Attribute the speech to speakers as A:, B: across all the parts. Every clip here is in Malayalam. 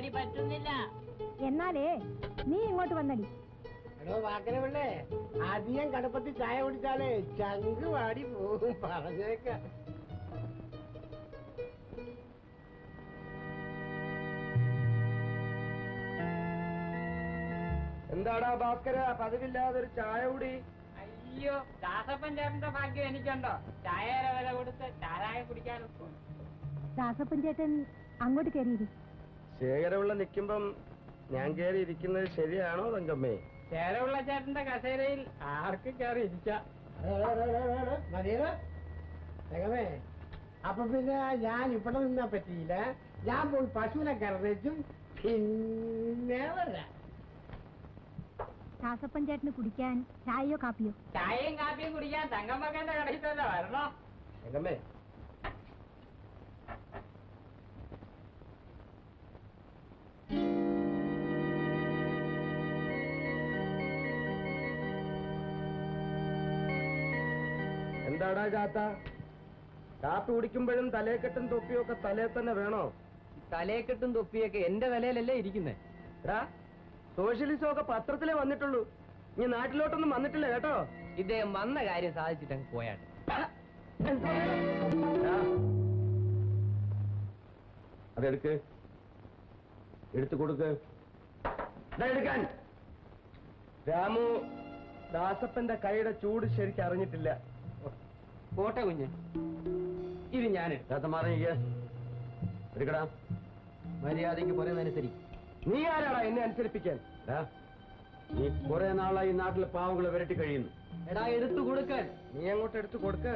A: പരിപാടി പറ്റുന്നില്ല.
B: എന്നാലേ നീ ഇങ്ങോട്ട് വന്നടി.
C: എടോ വാക്കര പിള്ളേ, അധികം കടുപ്പത്തിൽ ചായ കുടിച്ചാലേ ചങ്ക് വാടി പോകും, പറഞ്ഞേക്ക.
D: എന്താടാ ഭാസ്കര, പതിവില്ലാതെ ഒരു ചായ കൂടി?
A: അയ്യോ, ദാസപ്പൻ ചേട്ടന്റെ ഭാഗ്യം എനിക്കുണ്ടോ? ചായയുടെ വില കൊടുത്ത് ചാരായ കുടിക്കാനൊക്കെ.
B: ദാസപ്പൻ ചേട്ടൻ അങ്ങോട്ട് കയറിയിരി.
D: ശേഖരമുള്ള നിൽക്കുമ്പം ഞാൻ കയറി ഇരിക്കുന്നത് ശരിയാണോ തങ്കമ്മേ?
A: ചേരമുള്ള ചേട്ടന്റെ കസേരയിൽ ആർക്ക് കയറി ഇരിക്കാം.
C: മതിയോ തങ്കമേ? അപ്പൊ പിന്നെ ഞാൻ ഇവിടെ നിന്നാ പറ്റിയില്ല. ഞാൻ പോയി പശുവിനെ കറന്നിച്ചും പിന്നെ വരാം.
B: ദാസപ്പൻ ചേട്ടന് കുടിക്കാൻ ചായയോ കാപ്പിയോ?
A: ചായയും കാപ്പിയും കുടിക്കാൻ തങ്കമ്മക്കന്റെ കടയിൽ തന്നെ വരണോ?
D: തങ്കമ്മേ, എന്താടാ ചാത്ത, കാപ്പി കുടിക്കുമ്പോഴും തലയെക്കെട്ടും തൊപ്പിയും ഒക്കെ തലയിൽ തന്നെ വേണോ?
E: തലയെക്കെട്ടും തൊപ്പിയൊക്കെ എന്റെ തലയിലല്ലേ ഇരിക്കുന്നേ.
D: എടാ, സോഷ്യലിസം ഒക്കെ പത്രത്തിലേ വന്നിട്ടുള്ളൂ, ഇനി നാട്ടിലോട്ടൊന്നും വന്നിട്ടില്ല കേട്ടോ.
E: ഇദ്ദേഹം വന്ന കാര്യം സാധിച്ചിട്ട് അങ്ങ് പോയാട്ടെ.
D: അതെടുക്ക്, എടുത്തു കൊടുക്ക്. എടുക്കാൻ. രാമു ദാസപ്പന്റെ കൈയുടെ ചൂട് ശരിക്കും അറിഞ്ഞിട്ടില്ല.
E: പോട്ടെ കുഞ്ഞ്, ഇത് ഞാനെടുത്തു.
D: എടുക്കടാ.
E: മര്യാദയ്ക്ക് പറയുന്നതനുസരിച്ച്.
D: നീ ആരാടാ എന്നെ അനുസരിപ്പിക്കാൻ? നീ കുറെ നാളായി ഈ നാട്ടിലെ പാവങ്ങളെ വിരട്ടി കഴിയുന്നു.
E: എടാ, എടുത്തു കൊടുക്കാൻ.
D: നീ അങ്ങോട്ട് എടുത്തു കൊടുക്ക്.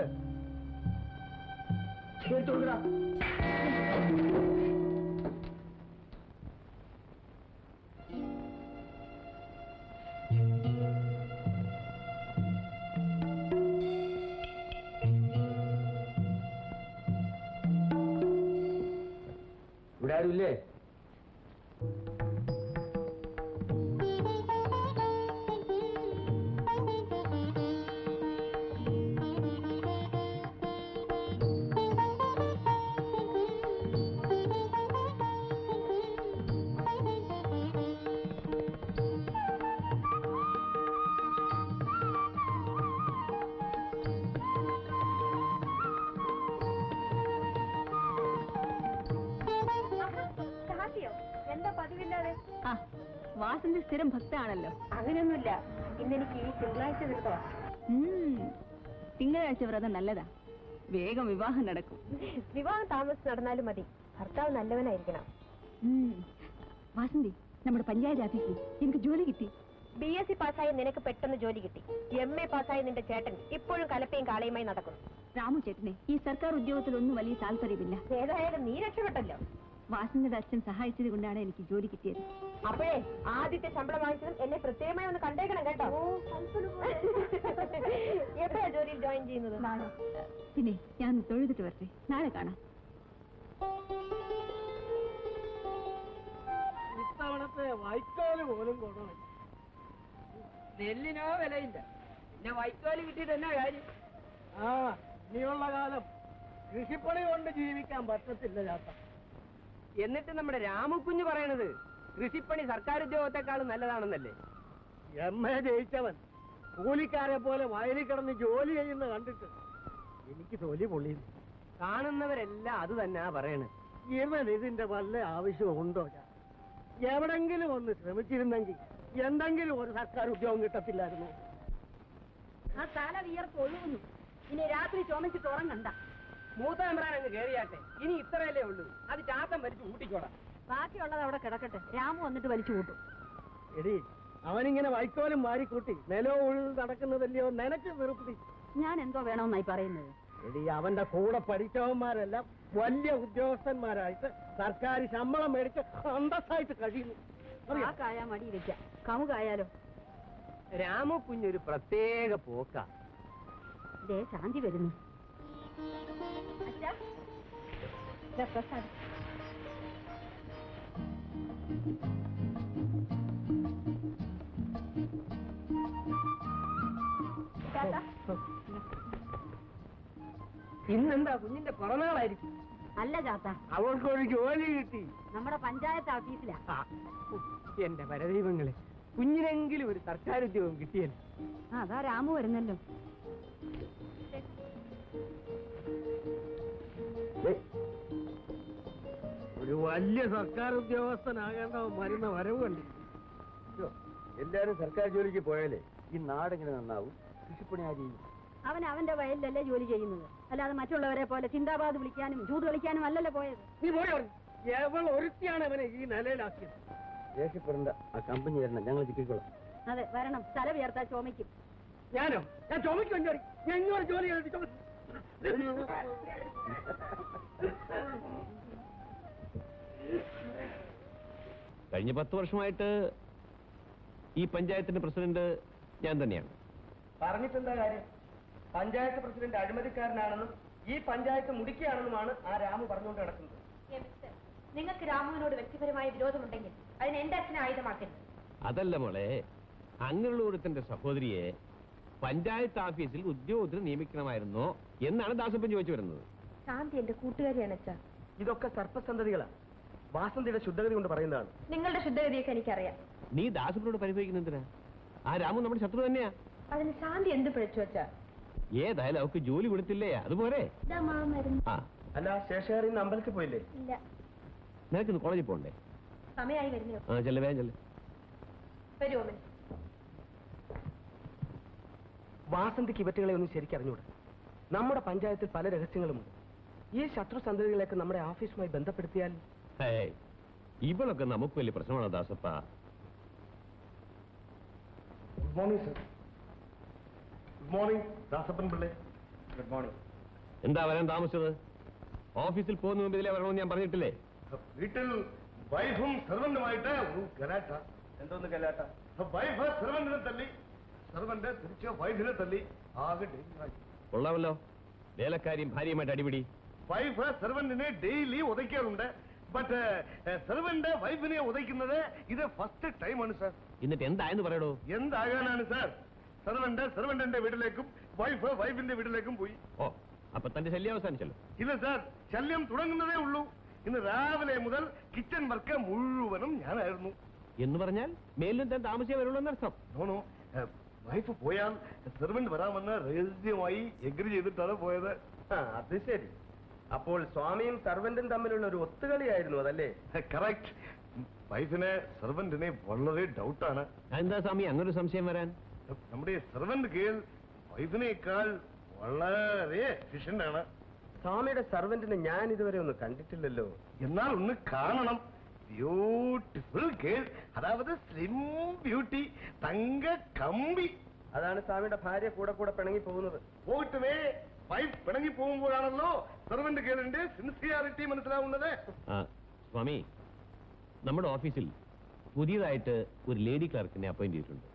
D: എടുത്തു കൊടുക്കടാ. ഇവിടെ ആരുമില്ലേ?
B: എന്താ പതിവില്ലാതെ?
F: വാസന്റെ സ്ഥിരം ഭക്താണല്ലോ.
B: അങ്ങനെയൊന്നുമില്ല, ഇന്നെനിക്ക് ഈ തിങ്കളാഴ്ച നിർത്തവാ.
F: തിങ്കളാഴ്ച വ്രതം നല്ലതാ, വേഗം വിവാഹം നടക്കും.
B: വിവാഹം താമസിച്ച് നടന്നാലും മതി, ഭർത്താവ് നല്ലവനായിരിക്കണം.
F: വാസന്തി, നമ്മുടെ പഞ്ചായത്ത് ഓഫീസിൽ എനിക്ക് ജോലി കിട്ടി.
B: BSc പാസ്സായി നിനക്ക് പെട്ടെന്ന് ജോലി കിട്ടി. MA പാസ്സായി നിന്റെ ചേട്ടൻ ഇപ്പോഴും കലപ്പയും കാളയുമായി നടക്കുന്നു.
F: രാമു ചേട്ടനെ ഈ സർക്കാർ ഉദ്യോഗത്തിലൊന്നും വലിയ താല്പര്യമില്ല.
B: ഏതായാലും നീ രക്ഷപ്പെട്ടല്ലോ.
F: വാസന്തിയുടെ അച്ഛൻ സഹായിച്ചത് കൊണ്ടാണ് എനിക്ക് ജോലി കിട്ടിയത്.
B: അപ്പോഴേ ആദ്യത്തെ ശമ്പളം വാങ്ങിച്ചതും എന്നെ പ്രത്യേകമായി ഒന്ന് കണ്ടേക്കണം കേട്ടോ. എപ്പോഴാ ജോലിയിൽ ജോയിൻ ചെയ്യുന്നത്?
F: പിന്നെ ഞാൻ തൊഴുതിട്ട് വരട്ടെ, നാളെ കാണാം.
C: ഇത്തവണത്തെ വൈക്കോല് പോലും കൊണ്ടുപോയി.
E: നെല്ലിനോ വിലയില്ല, പിന്നെ വൈക്കോല് കിട്ടിയിട്ട് എന്നാ കാര്യം?
C: ഇനിയുള്ള കാലം കൃഷിപ്പണി കൊണ്ട് ജീവിക്കാൻ പറ്റത്തില്ല ചാത്ത.
E: എന്നിട്ട് നമ്മുടെ രാമുക്കുഞ്ഞ് പറയണത് കൃഷിപ്പണി സർക്കാർ ഉദ്യോഗത്തെക്കാളും നല്ലതാണെന്നല്ലേ?
C: MA ജയിച്ചവൻ കൂലിക്കാരെ പോലെ വയലിൽ കിടന്ന് ജോലി ചെയ്യുന്ന കണ്ടിട്ട് എനിക്ക് തൊലി പൊള്ളിയുന്നു.
E: കാണുന്നവരെല്ലാം അത് തന്നെയാ പറയണത്.
C: ഇതിന്റെ വല്ല ആവശ്യമുണ്ടോ? എവിടെങ്കിലും ഒന്ന് ശ്രമിച്ചിരുന്നെങ്കിൽ എന്തെങ്കിലും ഒരു സർക്കാർ ഉദ്യോഗം കിട്ടത്തില്ലായിരുന്നു.
F: ആ തല വിയർത്ത് ഒഴുകുന്നു, ഇനി രാത്രി ചുമച്ചിട്ട് ഉറങ്ങണ്ട.
E: മൂത്ത മെമ്പറാൻ അങ്ങ് കയറിയാട്ടെ, ഇനി ഇത്രയല്ലേ ഉള്ളൂ, അത് ചാത്തം വലിച്ചു കൂട്ടിക്കോളാം.
F: ബാക്കിയുള്ളത് അവിടെ കിടക്കട്ടെ, രാമു വന്നിട്ട് വലിച്ചു കൂട്ടും.
C: എടി, അവനിങ്ങനെ വൈക്കോലും വാരിക്കൂട്ടി നിലോ ഉഴുത് നടക്കുന്നതല്ലയോ നിനക്ക് നിർത്തി.
F: ഞാൻ എന്തോ വേണമെന്നായി പറയുന്നത്?
C: എടി, അവന്റെ കൂടെ പഠിച്ചവന്മാരെല്ലാം വലിയ ഉദ്യോഗസ്ഥന്മാരായിട്ട് സർക്കാർ ശമ്പളം മേടിച്ച് അന്തസ്സായിട്ട് കഴിയുന്നു.
F: ആ കായ മടി വെക്കാം, കമുകായാലോ.
E: രാമു കുഞ്ഞൊരു പ്രത്യേക പോക്കാ.
F: ദേ ശാന്തി വരുന്നു.
E: ഇന്നെന്താ കുഞ്ഞിന്റെ പിറന്നാളായിരിക്കും?
F: അല്ല ചാത്ത,
C: അവൾക്കൊരു ജോലി കിട്ടി.
F: നമ്മുടെ പഞ്ചായത്ത് ഓഫീസിലാ.
E: എന്റെ പരദൈവങ്ങളെ, കുഞ്ഞിനെങ്കിലും ഒരു സർക്കാർ ഉദ്യോഗം കിട്ടിയല്ലോ.
F: അതാ രാമു വരുന്നല്ലോ.
C: ഒരു വലിയ സർക്കാർ ഉദ്യോഗസ്ഥനാകേണ്ടവൻ വരുന്ന വരവ് കണ്ടി.
D: എല്ലാരും സർക്കാർ ജോലിക്ക് പോയാലേ ഈ നാടെങ്ങനെ നന്നാവും? കൃഷിപ്പണി ആര് ചെയ്യും?
F: അവൻ അവന്റെ വയലിലല്ലേ ജോലി ചെയ്യുന്നത്, അല്ലാതെ മറ്റുള്ളവരെ പോലെ ചിന്താബാദ് വിളിക്കാനും ചൂത് കളിക്കാനും അല്ലല്ലോ പോയത്.
C: നീ പോയി എവൾ ഒരുത്തിയാണ് അവനെ ഈ നിലയിലാക്കിയത്.
D: ദേഷ്യപ്പെടേണ്ട, ആ കമ്പനി വരണം, ഞങ്ങൾ ചിക്കിക്കോളാം.
F: അതെ, വരണം. സ്ഥലം ഉയർത്താൻ ചോമിക്കും.
C: ഞാനോ? ഞാൻ ചുമക്കും ജോലി. ഞാൻ ഇങ്ങോട്ട് ജോലി ചെയ്തിട്ട് ചുമ.
G: കഴിഞ്ഞ 10 വർഷമായിട്ട് ഈ പഞ്ചായത്തിന്റെ പ്രസിഡന്റ് ഞാൻ തന്നെയാണ്.
D: പറഞ്ഞിട്ടെന്താ കാര്യം? പഞ്ചായത്ത് പ്രസിഡന്റ് അഴിമതിക്കാരനാണെന്നും ഈ പഞ്ചായത്ത് മുടിക്കുകയാണെന്നുമാണ് ആ രാമു പറഞ്ഞുകൊണ്ട് നടക്കുന്നത്.
B: നിങ്ങൾക്ക് രാമുവിനോട് വ്യക്തിപരമായ വിരോധമുണ്ടെങ്കിൽ അതിന് എന്റെ അച്ഛനെ ആയുധമാക്കരുത്.
G: അതല്ല മോളെ, അങ്ങനെയുള്ള ഒരുത്തന്റെ സഹോദരിയെ പഞ്ചായത്ത് ഓഫീസിൽ ഉദ്യോഗത്തിന് നിയമിക്കണമായിരുന്നോ എന്നാണ് ദാസപ്പൻ ചോദിച്ചു വരുന്നത്.
B: ശാന്തി എന്റെ കൂട്ടുകാരിയാണ് അച്ഛാ.
D: ഇതൊക്കെ സർപ്പസന്തതികളാണ്. വാസന്തിയുടെ ശുദ്ധഗതി കൊണ്ട് പറയുന്നതാണ്.
B: നിങ്ങളുടെ ശുദ്ധഗതിയൊക്കെ എനിക്കറിയാം.
G: നീ ദാസപ്പനോട് പരിഭവിക്കുന്നതിനാ? ആ രാമു നമ്മുടെ ശത്രു തന്നെയാ.
B: അതിന് ശാന്തി എന്ത് പിഴച്ചു വെച്ചാ?
G: ഏതായാലും അവർക്ക് ജോലി കൊടുത്തില്ലേ, അതുപോലെ. ആ,
D: അല്ല, ശേഷകാരി ഇന്ന് അമ്പലത്തിൽ പോയില്ലേ?
B: ഇല്ല,
G: നിനക്കിന്ന് കോളേജിൽ പോകണ്ടേ?
B: സമയമായി വരുന്നോ?
G: ആ, ചെല്ല, വേഗം ചെല്ല.
B: വരുമോ?
D: വാസന്തിക്ക് ഇവറ്റുകളെ ഒന്നും ശരിക്കറിഞ്ഞൂടാ. നമ്മുടെ പഞ്ചായത്തിൽ പല രഹസ്യങ്ങളുമുണ്ട്. ഈ ശത്രു സന്തതികളെയൊക്കെ നമ്മുടെ ഓഫീസുമായി ബന്ധപ്പെടുത്തിയാൽ.
G: ഇവളൊക്കെ നമുക്ക് വലിയ പ്രശ്നമാണോ Dasappa?
D: Good morning sir. Good morning Dasappan പിള്ളേ. Good morning.
G: എന്താ വരാൻ താമസിച്ചത്? ഓഫീസിൽ പോകുന്ന മുമ്പ് ഇതിലെ വരണമെന്ന് ഞാൻ പറഞ്ഞിട്ടില്ലേ?
H: വീട്ടിൽ വൈഫും സെർവന്റുമായിട്ട് ഒരു ഗലാട്ട.
D: എന്തോന്ന് ഗലാട്ട?
H: വൈഫ് സെർവന്റിനെ തല്ലി, സെർവന്റ് തിരിച്ച് വൈഫിനെ തല്ലി. ആകെ ഡേഞ്ചറായി.
G: കൊള്ളാമല്ലോ, വേലക്കാരിയും ഭാര്യയുമായിട്ട് അടിപിടി.
H: വൈഫ് സെർവന്റിനെ ഡെയിലി ഉதைക്കാറുണ്ട്. ബട്ട് സെർവന്റ് വൈഫിനെ ഉதைക്കുന്നത് ഇത് ഫസ്റ്റ് ടൈമാണ് സാർ.
G: എന്നിട്ട് എന്തായെന്ന് പറയടോ?
H: എന്താകാനാണ് സാർ? സെർവന്റിന്റെ വീട്ടിലേക്കും വൈഫ് വൈഫിന്റെ വീട്ടിലേക്കും പോയി.
G: ഓ, അപ്പൊ തന്റെ ശല്യം അവസാനിച്ചല്ലോ.
H: ഇല്ല സാർ, ശല്യം തുടങ്ങുന്നതേ ഉള്ളൂ. ഇന്ന് രാവിലെ മുതൽ കിച്ചൺ വർക്ക് മുഴുവനും ഞാനായിരുന്നു.
G: എന്ന് പറഞ്ഞാൽ മേലിലും താൻ താമസിച്ചേ വരുള്ളൂ എന്നർത്ഥം.
H: നോനോ, വൈഫ് പോയാൽ സെർവന്റ് വരാമെന്ന് രഹസ്യമായി എഗ്രി ചെയ്തിട്ടാണ് പോയത്.
D: അത് ശരി. അപ്പോൾ സ്വാമിയും സർവന്റും തമ്മിലുള്ള ഒരു ഒത്തുകളിയായിരുന്നു അതല്ലേ?
H: കറക്റ്റ്. വൈഫിന് സെർവന്റിനെ വളരെ ഡൗട്ടാണ്.
G: എന്താ സ്വാമി അങ്ങനൊരു സംശയം വരാൻ?
H: നമ്മുടെ സെർവന്റ് കേൾ വൈഫിനേക്കാൾ വളരെ എഫിഷ്യന്റ് ആണ്.
D: സ്വാമിയുടെ സർവന്റിനെ ഞാൻ ഇതുവരെ ഒന്ന് കണ്ടിട്ടില്ലല്ലോ.
H: എന്നാൽ ഒന്ന് കാണണം. ബ്യൂട്ടിഫുൾ കേൾ, അതായത് സ്ലിം ബ്യൂട്ടി, തങ്ക കമ്പി.
D: അതാണ് സ്വാമിയുടെ ഭാര്യ കൂടെ കൂടെ പിണങ്ങി പോകുന്നത്.
H: പോയിട്ടേ വൈഫ് പിണങ്ങി പോകുമ്പോഴാണല്ലോ സെർവന്റ് കേളിന്റെ സിൻസിയാരിറ്റി മനസ്സിലാവുന്നത്.
G: സ്വാമി, നമ്മുടെ ഓഫീസിൽ പുതിയതായിട്ട് ഒരു ലേഡി ക്ലർക്കിനെ അപ്പോയിന്റ് ചെയ്തിട്ടുണ്ട്.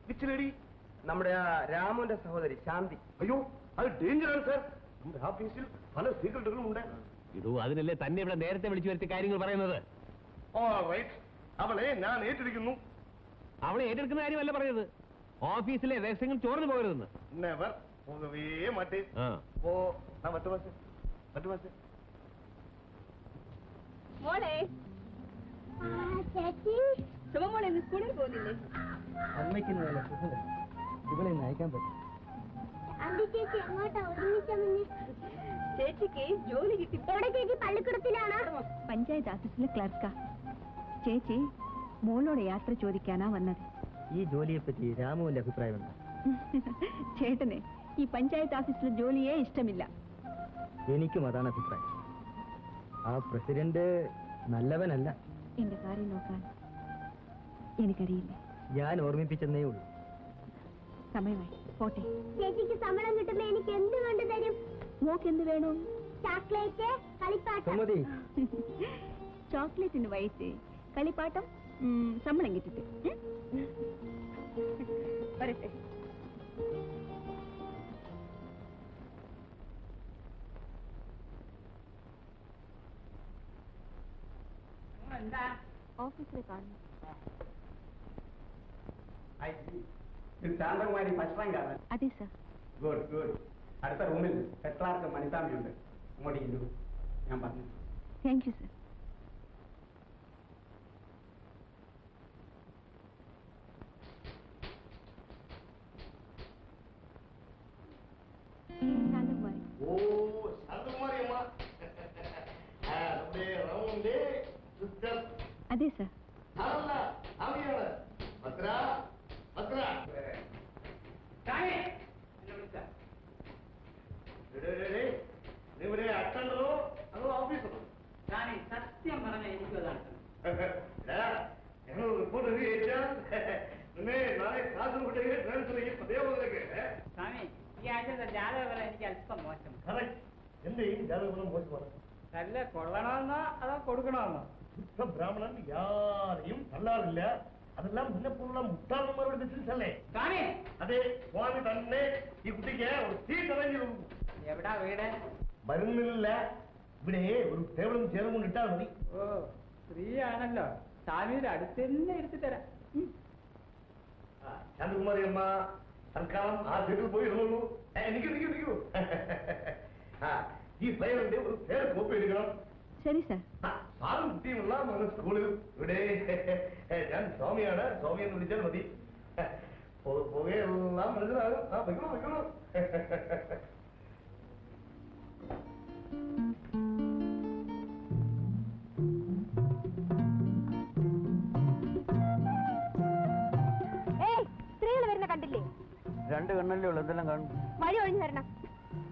H: Which lady?
D: നമ്മുടെ ആ രാമുവിന്റെ സഹോദരി ശാന്തി.
H: അയ്യോ, അത് ഡേഞ്ചറാണ് സാർ. നമ്മുടെ ഓഫീസിൽ പല സീക്രട്ടുകളും ഉണ്ട്.
G: ഇടൂ, അതിനല്ലേ തന്നെ ഇവിടെ നേരത്തെ വിളിച്ചു വരുത്തി കാര്യങ്ങൾ പറയുന്നത്.
H: റൈറ്റ്, അവളെ ഞാൻ ഏറ്റെടുക്കുന്നു.
G: അവളെ ഏറ്റെടുക്കുന്ന കാര്യമല്ല പറഞ്ഞത്, ഓഫീസിലെ രഹസ്യങ്ങൾ ചോർന്നു പോകരുതെന്ന്.
H: നെവർ, പോകവേ മാറ്റേ. ഓ, മറ്റു മാസം
F: മോളെ, ശുഭമോളെ ഇന്ന് സ്കൂളിൽ പോകുന്നില്ലേ?
C: അമ്മയ്ക്കുന്നതല്ല ഇവളെ നയിക്കാൻ പറ്റും.
F: ചേച്ചിക്ക് ജോലി കിട്ടി.
B: എവിടെ ചേച്ചി? പള്ളിക്കൂടത്തിലാണ്.
F: പഞ്ചായത്ത് ഓഫീസിലെ ക്ലർക്കാ. ചേച്ചി മോളോട് യാത്ര ചോദിക്കാനാ വന്നത്.
C: ഈ ജോലിയെ പറ്റി രാമുവിന്റെ അഭിപ്രായം എന്താ?
F: ചേട്ടന് ഈ പഞ്ചായത്ത് ഓഫീസിലെ ജോലിയെ ഇഷ്ടമില്ല.
C: എനിക്കും അതാണ് അഭിപ്രായം. ആ പ്രസിഡന്റ് നല്ലവനല്ല.
F: എന്റെ കാര്യം നോക്കാൻ എനിക്കറിയില്ല.
C: ഞാൻ ഓർമ്മിപ്പിച്ചെന്നേ ഉള്ളൂ.
F: സമയമായി, പോട്ടെ.
B: ചേച്ചിക്ക് ശമ്പളം കിട്ടുമ്പോ എനിക്ക് എന്ത് കണ്ടു തരും?
F: മോക്ക് എന്ത് വേണം?
B: ചോക്ലേറ്റ്, കളിപ്പാട്ടം.
C: സുമതി,
F: ചോക്ലേറ്റിന് വയസ്സ്, കളിപ്പാട്ടം, ശമ്പളം കിട്ടിട്ട് വരട്ടെ.
A: എന്താ
F: ഓഫീസിൽ കാണുന്നു.
E: ശാന്തകുമാരി ഫസ്റ്റ് റാങ്ക് ആണ്.
F: അതെ സർ.
E: Good good. അടുത്ത റൂമിൽ ഹെഡ് ക്ലാർക്ക് മണിസ്വാമിയുണ്ട്. അങ്ങോട്ട് ഇല്ലു.
A: ഞാൻ പറഞ്ഞു.
F: Thank you sir.
H: Oh Santhakumari അമ്മ. നമ്മുടെ റൗണ്ട് സിസ്റ്റർ.
F: അതെ സർ.
H: അതല്ല അവയാണ് ഭദ്ര ഭദ്ര. ഇവിടെ അറ്റൻഡറോ അതോ ഓഫീസറോ?
A: സത്യം പറഞ്ഞ എനിക്കും അതാണ്.
H: ഞങ്ങൾ റിപ്പോർട്ട് എഴുതി അയച്ചാൽ നിന്നെ നാളെ കാസർഗോട്ടേക്ക് ട്രാൻസ്ഫർ ചെയ്യും. അതേപോലെ
A: സ്വാമി, ഈ ആഴ്ചത്തെ ജാതകപരം എനിക്ക് അല്പം മോശം.
H: എന്തെയും ജാതകം മോശമാണ്.
A: നല്ല കൊള്ളണമെന്നോ അതോ കൊടുക്കണമെന്നോ?
H: ശുദ്ധ ബ്രാഹ്മണൻ യാരെയും തള്ളാറില്ല. അതെല്ലാം മുന്നെപ്പോലുള്ള മുട്ടാളന്മാരുടെ ബിസിനസ് അല്ലേ
A: സ്വാമി?
H: അതെ, സ്വാമി തന്നെ ഈ കുട്ടിക്ക് ഒരു സീറ്റ് അറേഞ്ച് ചെയ്തു.
A: എവിടാ വീട്?
H: വരുന്നില്ല. ഇവിടെ ഒരു ടേബിളും ചേറും കൊണ്ട് ഇട്ടാൽ മതി.
A: ഓ, സ്ത്രീയാണല്ലോ. സ്വാമിയുടെ അടുത്ത് തന്നെ എടുത്തു തരാം.
H: ശാന്തകുമാരി അമ്മ തൽക്കാലം ആ സീറ്റിൽ പോയി ഇരുന്നുള്ളൂ. എനിക്ക് ഈ ഫയലിന്റെ ഒരു പേര് കോപ്പി എടുക്കണം.
F: ശരി സർ.
H: സാറും കുട്ടിയുമുള്ള നമ്മുടെ സ്കൂളിൽ ഇവിടെ ഞാൻ സ്വാമിയാണ്. സ്വാമി എന്ന് വിളിച്ചാൽ മതി. പുകയെല്ലാം മനസ്സിലാകും. വെക്കണോ.
B: സ്ത്രീകൾ വരുന്ന കണ്ടില്ലേ?
I: രണ്ട് കണ്ണല്ലേ ഉള്ളു, എന്തെല്ലാം കാണും?
B: വഴി ഒഴിഞ്ഞു തരണം.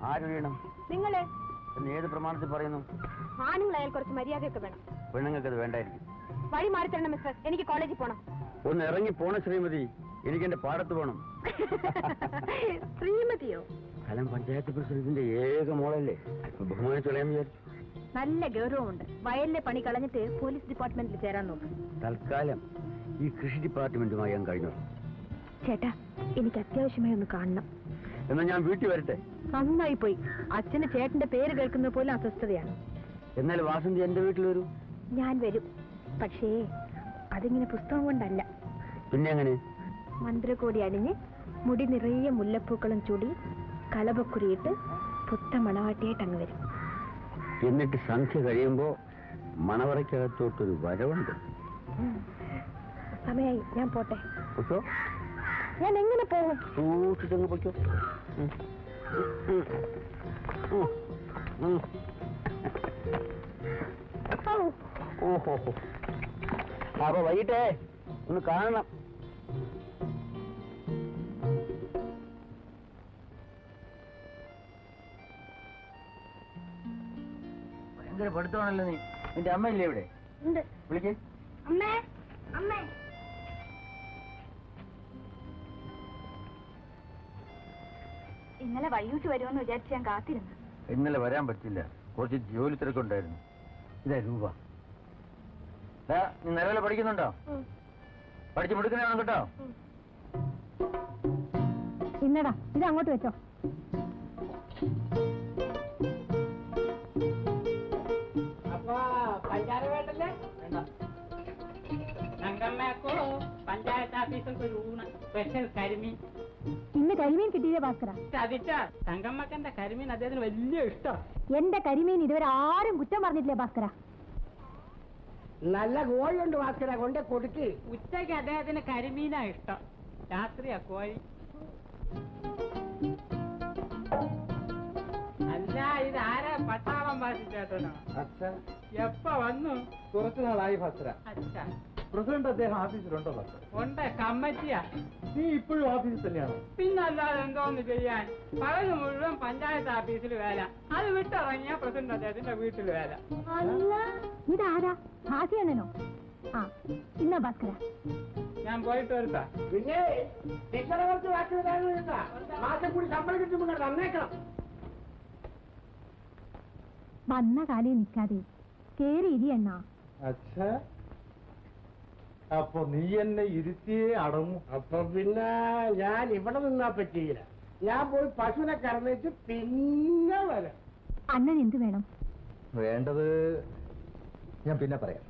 I: ആരൊഴിയണം?
B: നിങ്ങള്.
I: എന്ന് ഏത് പ്രമാണത്തിൽ പറയുന്നു?
B: ആണുങ്ങളായാൽ കുറച്ച് മര്യാദയൊക്കെ വേണം.
I: പെണ്ണുങ്ങൾക്ക് അത് വേണ്ടായിരിക്കും.
B: വഴി മാറി തരണം മിസ്റ്റർ. എനിക്ക് കോളേജിൽ പോണം.
I: ഒന്ന് ഇറങ്ങി പോണ ശ്രീമതി, എനിക്ക് എന്റെ പാടത്ത് പോണം.
B: ശ്രീമതിയോ?
I: കലം പഞ്ചായത്ത് പ്രസിഡന്റിന്റെ ഏക മോളല്ലേ, ബഹുമാനിച്ചോളയാന്ന് വിചാരിച്ചു.
B: നല്ല ഗൗരവമുണ്ട്. വയലിലെ പണി കളഞ്ഞിട്ട് പോലീസ് ഡിപ്പാർട്ട്മെന്റിൽ ചേരാൻ നോക്ക്.
I: തൽക്കാലം ഈ കൃഷി ഡിപ്പാർട്ട്മെന്റുമായി ഞാൻ കഴിഞ്ഞു.
B: ചേട്ടാ, എനിക്ക് അത്യാവശ്യമായി ഒന്ന് കാണണം.
I: എന്നാ ഞാൻ വീട്ടിൽ വരട്ടെ?
B: നന്നായി പോയി. അച്ഛന് ചേട്ടന്റെ പേര് കേൾക്കുന്നത് പോലും അസ്വസ്ഥതയാണ്.
I: എന്നാൽ വാസന്തി എന്റെ വീട്ടിൽ വരൂ.
B: ഞാൻ വരും. പക്ഷേ അതിങ്ങനെ പുസ്തകം കൊണ്ടല്ല.
I: പിന്നെ എങ്ങനെ?
B: മന്ത്രകോടി അണിഞ്ഞ് മുടി നിറയെ മുല്ലപ്പൂക്കളും ചൂടി കലപക്കുറിയിട്ട് പുത്ത മണവാട്ടിയായിട്ട് അങ്ങ് വരും.
I: എന്നിട്ട് സന്ധ്യ കഴിയുമ്പോ മണവറയ്ക്കകത്തോട്ടൊരു വരവുണ്ട്.
B: സമയായി, ഞാൻ പോട്ടെ.
I: പൊക്കോ.
B: ഞാൻ എങ്ങനെ പോകും?
I: സൂക്ഷിച്ചങ്ങ് പൊയ്ക്കോ. ഓഹോ, അപ്പൊ വൈകിട്ടേ ഒന്ന് കാണണം. ഭയങ്കര പഠിത്തമാണല്ലോ നീ. നിന്റെ അമ്മയില്ലേ ഇവിടെ? വിളിക്കേ.
B: അമ്മേ, അമ്മേ. ഇന്നലെ വഴിയൂട്ട് വരുമെന്ന് വിചാരിച്ച് ഞാൻ കാത്തിരുന്നു.
I: ഇന്നലെ വരാൻ പറ്റില്ല, കുറച്ച് ജോലി തിരക്കുണ്ടായിരുന്നു. ഇതാ രൂപ. നീ നിലവിലെ പഠിക്കുന്നുണ്ടോ? പഠിച്ചു മുടുക്കുന്നതാണോ കേട്ടോ?
B: ഇന്നടാ, ഇത് അങ്ങോട്ട് വെച്ചോ.
A: അപ്പൊ പഞ്ചാര വേണ്ടല്ലേ? തങ്കമ്മക്കോ പഞ്ചായത്ത് ഓഫീസിൽ ഒരു ഊണ്, സ്പെഷ്യൽ കരിമീൻ.
B: ഇന്ന് കരിമീൻ കിട്ടിയേ ഭാസ്കര?
A: ചതിച്ചാ തങ്കമ്മക്കെന്റെ കരിമീൻ അദ്ദേഹത്തിന് വലിയ ഇഷ്ടം.
B: എന്റെ കരിമീൻ ഇതുവരെ ആരും കുറ്റം പറഞ്ഞിട്ടില്ലേ ഭാസ്കര?
C: നല്ല കോഴിയുണ്ട് ഭാസ്കര, കൊണ്ട് കൊടുക്ക്.
A: ഉച്ചയ്ക്ക് അദ്ദേഹത്തിന് കരിമീനാ ഇഷ്ടം, രാത്രിയാ കോഴി. അല്ല, ഇതാരാ? പട്ടാളം ഭാഷിച്ചേട്ടനോ?
C: അച്ഛാ,
A: എപ്പ വന്നു?
C: കുറച്ചു നാളായി ഭാസ്കര.
A: അച്ഛാ,
C: പ്രസിഡന്റ് അദ്ദേഹം ഓഫീസിലുണ്ടോ ഭാസ്കര?
A: ഉണ്ട്, കമ്മിറ്റിയാ.
C: നീ ഇപ്പോഴും ഓഫീസിൽ തന്നെയാണോ?
A: പിന്നല്ലാതെ എന്തോന്ന് ചെയ്യാൻ? പകല് മുഴുവൻ പഞ്ചായത്ത് ഓഫീസിൽ വേല, അത് വിട്ടിറങ്ങിയ പ്രസിഡന്റ് അദ്ദേഹത്തിന്റെ വീട്ടിൽ വേല.
B: അല്ല, ഇതാരാ? ഭാസിയണ്ണനോ? ആ, ഇന്നാ ഭാസ്കര.
A: ഞാൻ പോയിട്ട് വരുത്താ.
C: പിന്നെ ടീച്ചറെ കുറച്ച് വാക്ക് തരാനുള്ള മാസം കൂടി ശമ്പളം കിട്ടുമ്പോൾ തന്നേക്കണം.
B: വന്ന കാലേ നിൽക്കാതെ കേറി ഇരിയണ്ണ.
C: അച്ഛാ, അപ്പൊ നീ എന്നെ ഇരുത്തിയേ അടങ്ങും. അപ്പൊ പിന്നെ ഞാൻ ഇവിടെ നിന്നാ പറ്റിയില്ല. ഞാൻ പോയി പശുവിനെ കറന്നിട്ട് പിന്നെ വരാം.
B: അണ്ണൻ എന്ത് വേണം?
I: വേണ്ടത് ഞാൻ പിന്നെ പറയാം.